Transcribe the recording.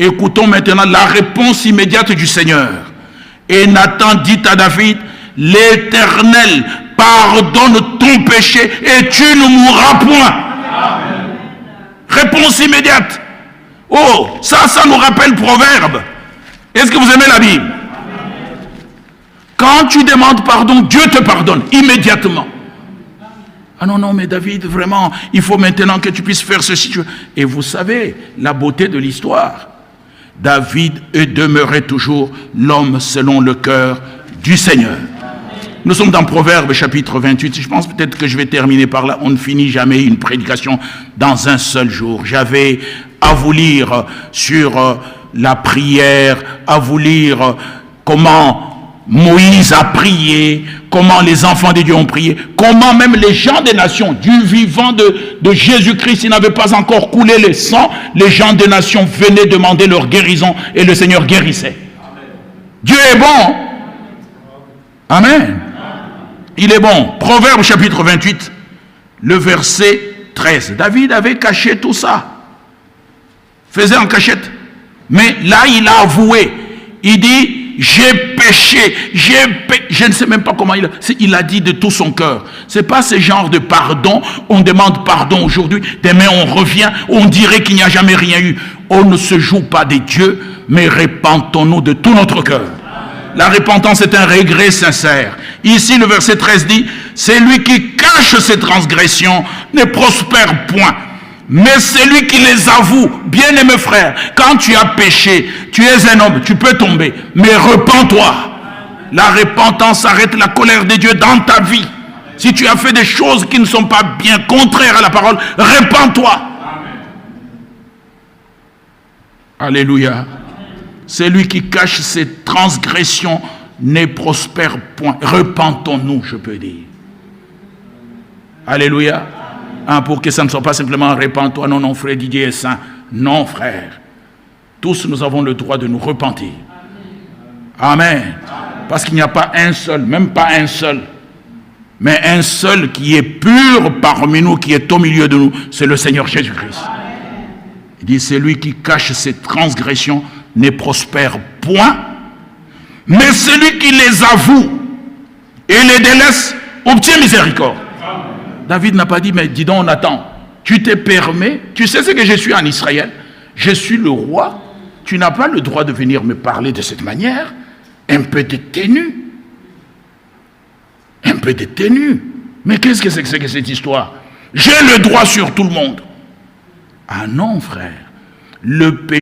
Écoutons maintenant la réponse immédiate du Seigneur. Et Nathan dit à David, l'Éternel pardonne ton péché et tu ne mourras point. Amen. Réponse immédiate. Oh, ça nous rappelle Proverbe. Est-ce que vous aimez la Bible? Amen. Quand tu demandes pardon, Dieu te pardonne immédiatement. Ah non, mais David, vraiment, il faut maintenant que tu puisses faire ceci. Et vous savez, la beauté de l'histoire. David est demeuré toujours l'homme selon le cœur du Seigneur. Nous sommes dans Proverbe chapitre 28. Je pense peut-être que je vais terminer par là. On ne finit jamais une prédication dans un seul jour. J'avais à vous lire sur la prière, à vous lire comment Moïse a prié, comment les enfants de Dieu ont prié, comment même les gens des nations, du vivant de Jésus-Christ, ils n'avaient pas encore coulé le sang, les gens des nations venaient demander leur guérison et le Seigneur guérissait. Amen. Dieu est bon. Amen. Il est bon. Proverbe chapitre 28, le verset 13. David avait caché tout ça. Faisait en cachette. Mais là, il a avoué. Il dit, j'ai péché, je ne sais même pas comment il a dit de tout son cœur. Ce n'est pas ce genre de pardon, on demande pardon aujourd'hui, demain on revient, on dirait qu'il n'y a jamais rien eu. On ne se joue pas des dieux, mais repentons-nous de tout notre cœur. La repentance est un regret sincère. Ici le verset 13 dit, c'est lui qui cache ses transgressions ne prospère point. Mais celui qui les avoue, bien-aimé frère, quand tu as péché, tu es un homme, tu peux tomber, mais repens-toi. La repentance arrête la colère de Dieu dans ta vie. Si tu as fait des choses qui ne sont pas bien, contraires à la parole, repens-toi. Alléluia. Celui qui cache ses transgressions ne prospère point. Repentons-nous, je peux dire. Alléluia. Pour que ça ne soit pas simplement repens-toi, non, frère Didier est saint. Non, frère. Tous nous avons le droit de nous repentir. Amen. Parce qu'il n'y a pas un seul, même pas un seul, mais un seul qui est pur parmi nous, qui est au milieu de nous, c'est le Seigneur Jésus-Christ. Il dit, c'est lui qui cache ses transgressions ne prospère point, mais celui qui les avoue et les délaisse obtient miséricorde. David n'a pas dit, mais dis donc Nathan, tu t'es permis, tu sais ce que je suis en Israël, je suis le roi, tu n'as pas le droit de venir me parler de cette manière, un peu de tenue. Un peu de tenue. Mais qu'est-ce que c'est que cette histoire? J'ai le droit sur tout le monde. Ah non frère, le péché